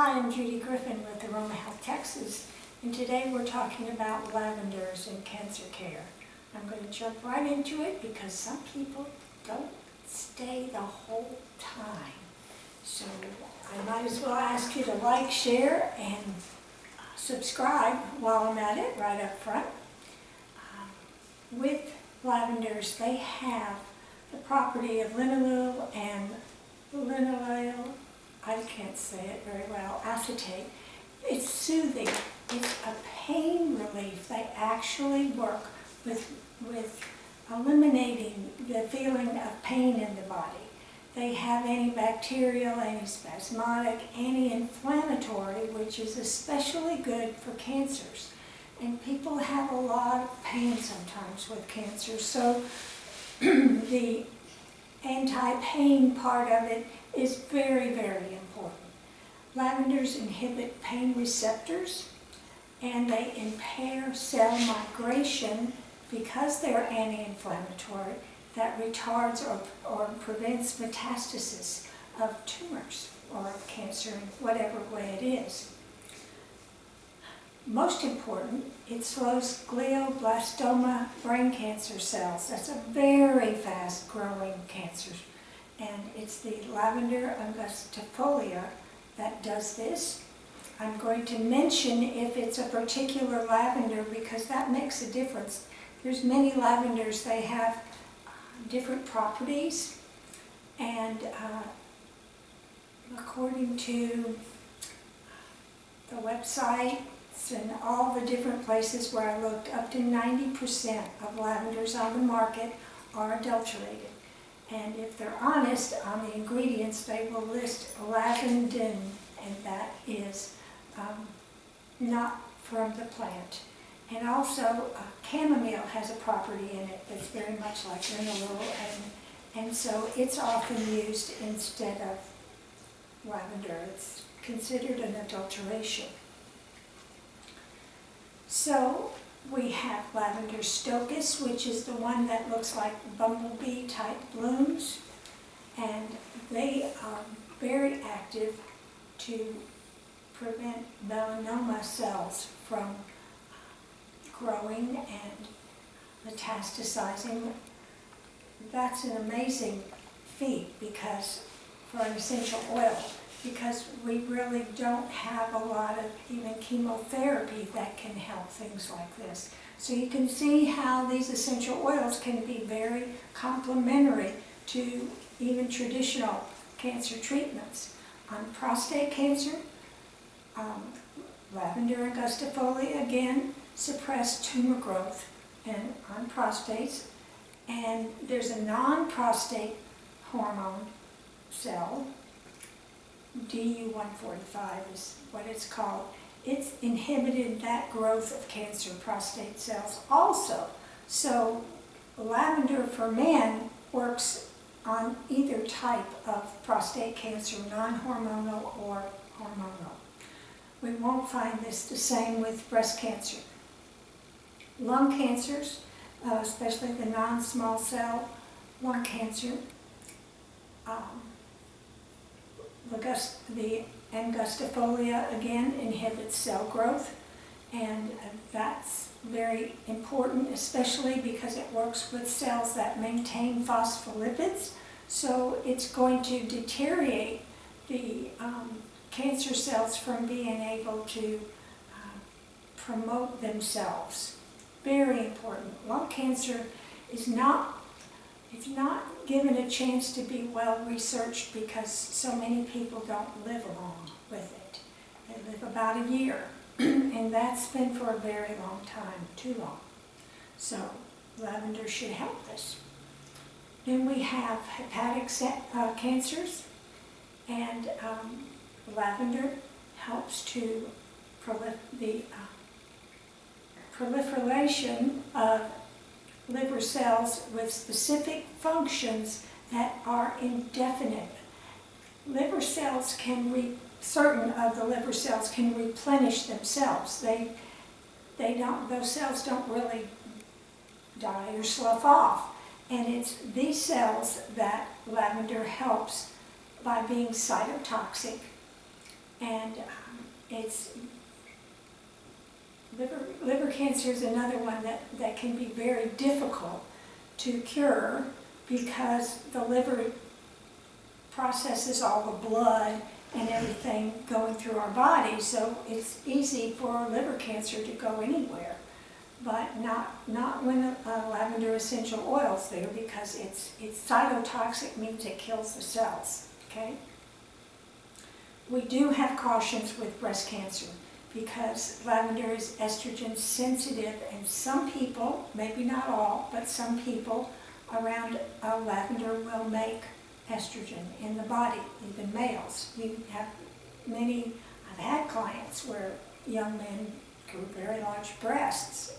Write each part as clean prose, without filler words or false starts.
Hi, I'm Judy Griffin with Aroma Health Texas, and today we're talking about lavenders in cancer care. I'm going to jump right into it because some people don't stay the whole time. So I might as well ask you to like, share, and subscribe while I'm at it right up front. With lavenders, they have the property of linalool and linalool, I can't say it very well, acetate. It's soothing. It's a pain relief. They actually work with eliminating the feeling of pain in the body. They have antibacterial, antispasmodic, anti-inflammatory, which is especially good for cancers. And people have a lot of pain sometimes with cancer, so the anti-pain part of it is very, very important. Lavenders inhibit pain receptors and they impair cell migration because they're anti-inflammatory that retards or prevents metastasis of tumors or of cancer in whatever way it is. Most important, it slows glioblastoma brain cancer cells. That's a very fast growing cancer. And it's the Lavender Angustofolia that does this. I'm going to mention if it's a particular lavender because that makes a difference. There's many lavenders, they have different properties, and according to the website and all the different places where I looked, up to 90% of lavenders on the market are adulterated. And if they're honest on the ingredients, they will list lavandin, and that is not from the plant. And also, chamomile has a property in it that's very much like linalool, and so it's often used instead of lavender. It's considered an adulteration. So we have lavender stochas, which is the one that looks like bumblebee type blooms, and they are very active to prevent melanoma cells from growing and metastasizing. That's an amazing feat because for an essential oil, because we really don't have a lot of even chemotherapy that can help things like this. So you can see how these essential oils can be very complementary to even traditional cancer treatments. On prostate cancer, Lavender Angustofolia again suppress tumor growth and on prostates, and there's a non-prostate hormone cell, DU145 is what it's called. It's inhibited that growth of cancer prostate cells also. So lavender for men works on either type of prostate cancer, non-hormonal or hormonal. We won't find this the same with breast cancer. Lung cancers, especially the non-small cell lung cancer, the Angustofolia again inhibits cell growth, and that's very important, especially because it works with cells that maintain phospholipids. So it's going to deteriorate the cancer cells from being able to promote themselves. Very important. Lung cancer is not given a chance to be well researched because so many people don't live along with it. They live about a year, and that's been for a very long time, too long. So lavender should help this. Then we have hepatic cancers, and lavender helps to the proliferation of liver cells with specific functions that are indefinite. Liver cells certain of the liver cells can replenish themselves. Those cells don't really die or slough off. And it's these cells that lavender helps by being cytotoxic And liver cancer is another one that can be very difficult to cure because the liver processes all the blood and everything going through our body, so it's easy for liver cancer to go anywhere. But not when lavender essential oil's there, because it's cytotoxic, means it kills the cells, okay? We do have cautions with breast cancer because lavender is estrogen sensitive, and some people, maybe not all, but some people around lavender will make estrogen in the body, even males. I've had clients where young men grew very large breasts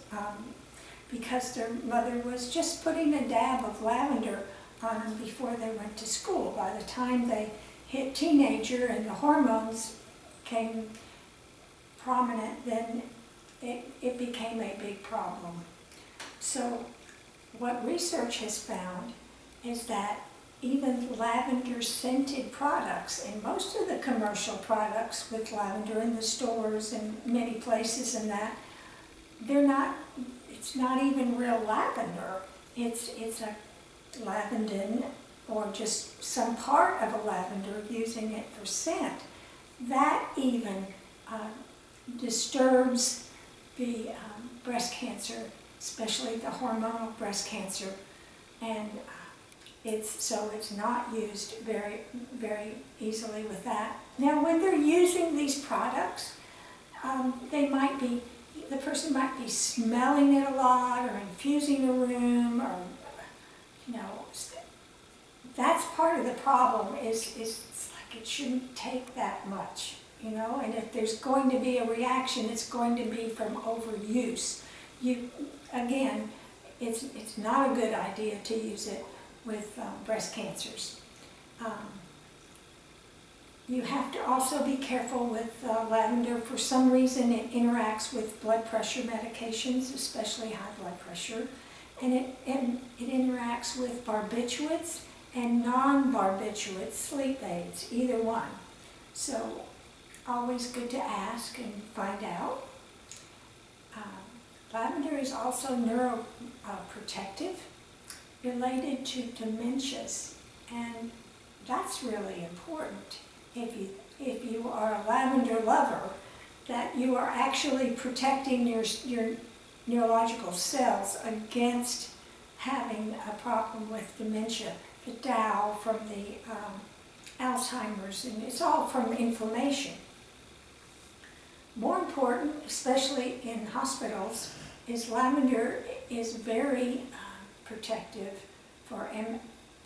because their mother was just putting a dab of lavender on them before they went to school. By the time they hit teenager and the hormones came prominent, then it became a big problem. So what research has found is that even lavender scented products, and most of the commercial products with lavender in the stores and many places and that, it's not even real lavender. It's a lavandin, or just some part of a lavender, using it for scent. That even disturbs the breast cancer, especially the hormonal breast cancer, and it's not used very, very easily with that. Now, when they're using these products, the person might be smelling it a lot, or infusing the room, or that's part of the problem. Is it's like it shouldn't take that much, and if there's going to be a reaction, it's going to be from overuse. Again, it's not a good idea to use it with breast cancers. You have to also be careful with lavender. For some reason, it interacts with blood pressure medications, especially high blood pressure, and it interacts with barbiturates and non-barbiturates sleep aids, either one. So, always good to ask and find out. Lavender is also neuroprotective, related to dementias, and that's really important. If you are a lavender lover, that you are actually protecting your neurological cells against having a problem with dementia, the Dow from the Alzheimer's, and it's all from inflammation. More important, especially in hospitals, is lavender is very protective for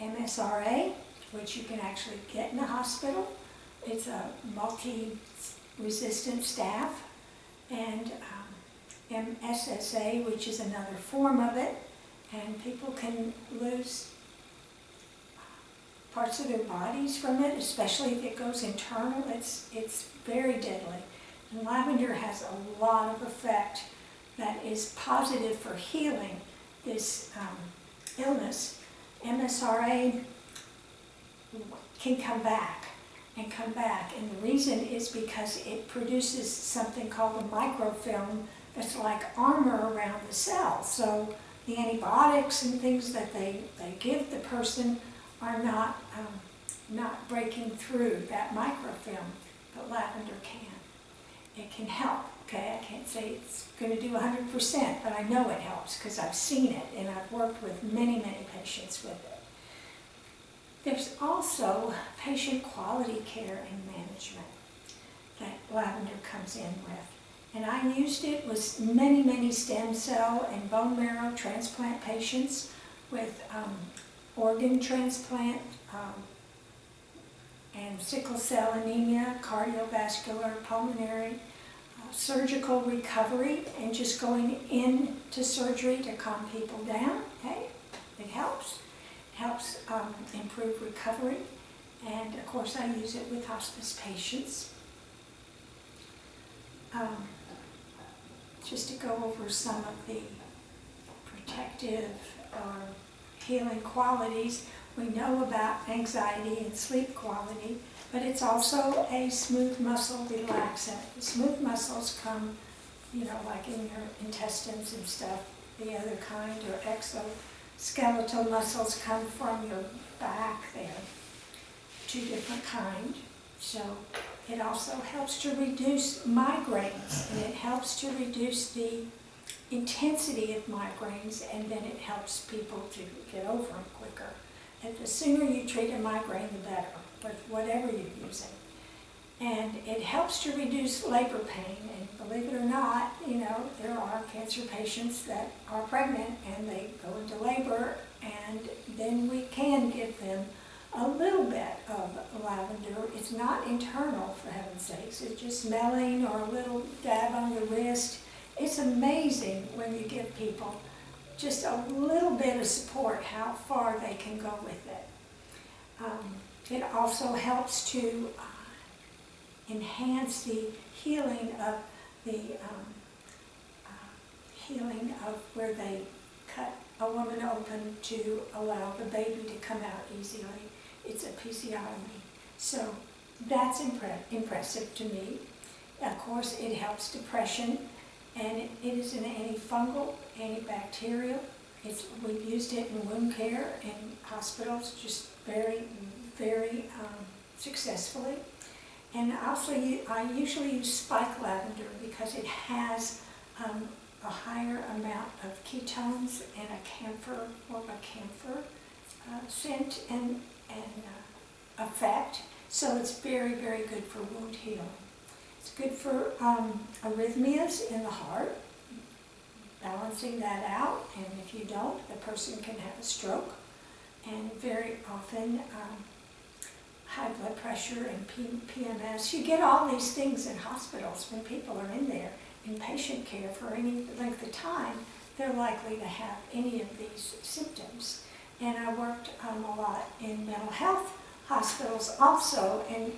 MSRA, which you can actually get in a hospital. It's a multi-resistant staph, and MSSA, which is another form of it, and people can lose parts of their bodies from it, especially if it goes internal. It's very deadly. And lavender has a lot of effect that is positive for healing this illness. MSRA can come back, and the reason is because it produces something called a microfilm that's like armor around the cell. So the antibiotics and things that they give the person are not breaking through that microfilm, but lavender can. It can help, okay? I can't say it's going to do 100%, but I know it helps because I've seen it, and I've worked with many, many patients with it. There's also patient quality care and management that lavender comes in with. And I used it with many, many stem cell and bone marrow transplant patients with organ transplant and sickle cell anemia, cardiovascular, pulmonary, surgical recovery, and just going into surgery to calm people down. Hey, it helps. It helps improve recovery. And of course I use it with hospice patients. Just to go over some of the protective or healing qualities. We know about anxiety and sleep quality, but it's also a smooth muscle relaxant. The smooth muscles come, like in your intestines and stuff. The other kind, or exoskeletal muscles, come from your back there. Two different kinds. So it also helps to reduce migraines, and it helps to reduce the intensity of migraines, and then it helps people to get over them quicker. And the sooner you treat a migraine, the better, with whatever you're using. And it helps to reduce labor pain, and believe it or not, there are cancer patients that are pregnant and they go into labor, and then we can give them a little bit of lavender. It's not internal, for heaven's sakes. It's just smelling or a little dab on the wrist. It's amazing when you give people just a little bit of support how far they can go with it. It also helps to enhance the healing of where they cut a woman open to allow the baby to come out easily. It's episiotomy. So that's impressive to me. Of course, it helps depression, and it is an antifungal, antibacterial. We've used it in wound care in hospitals just very, very successfully. And also, I usually use spike lavender because it has a higher amount of ketones and a camphor scent and effect. So it's very, very good for wound healing. It's good for arrhythmias in the heart, balancing that out. And if you don't, the person can have a stroke. And very often, high blood pressure and PMS. You get all these things in hospitals when people are in there in patient care for any length of time. They're likely to have any of these symptoms. And I worked a lot in mental health hospitals also, and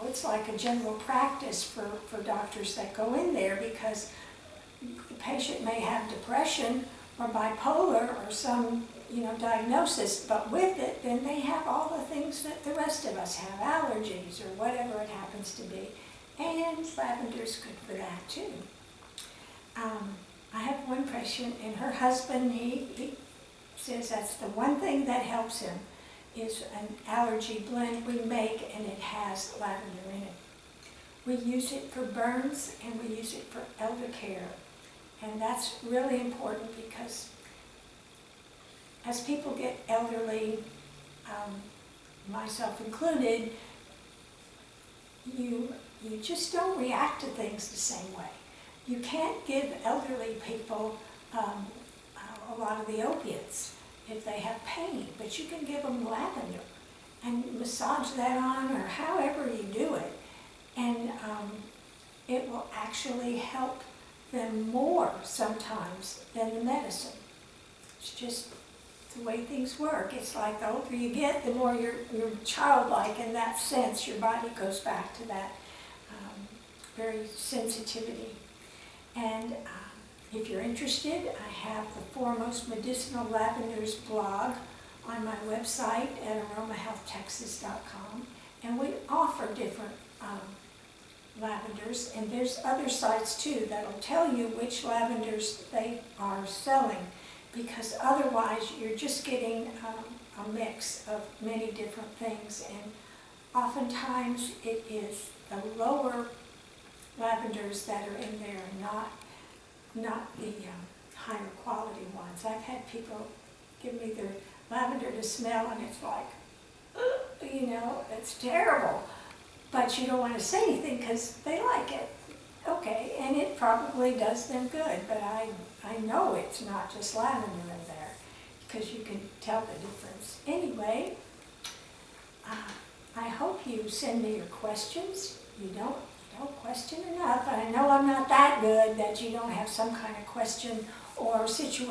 it's like a general practice for doctors that go in there, because the patient may have depression or bipolar or some diagnosis, but with it, then they have all the things that the rest of us have, allergies or whatever it happens to be. And lavender's good for that too. I have one patient, and her husband, he says that's the one thing that helps him, is an allergy blend we make, and it has lavender in it. We use it for burns, and we use it for elder care. And that's really important, because as people get elderly, myself included, you just don't react to things the same way. You can't give elderly people a lot of the opiates if they have pain, but you can give them lavender and massage that on, or however you do it, and it will actually help them more sometimes than the medicine. It's just the way things work. It's like the older you get, the more you're childlike in that sense. Your body goes back to that very sensitivity. And if you're interested, I have the Foremost Medicinal Lavenders blog on my website at aromahealthtexas.com, and we offer different lavenders, and there's other sites too that'll tell you which lavenders they are selling, because otherwise you're just getting a mix of many different things, and oftentimes it is the lower lavenders that are in there, not the higher quality ones. I've had people give me their lavender to smell, and it's like, it's terrible. But you don't want to say anything because they like it. Okay, and it probably does them good, but I know it's not just lavender in there, because you can tell the difference. Anyway, I hope you send me your questions. You don't question enough. I know I'm not that good that you don't have some kind of question or situation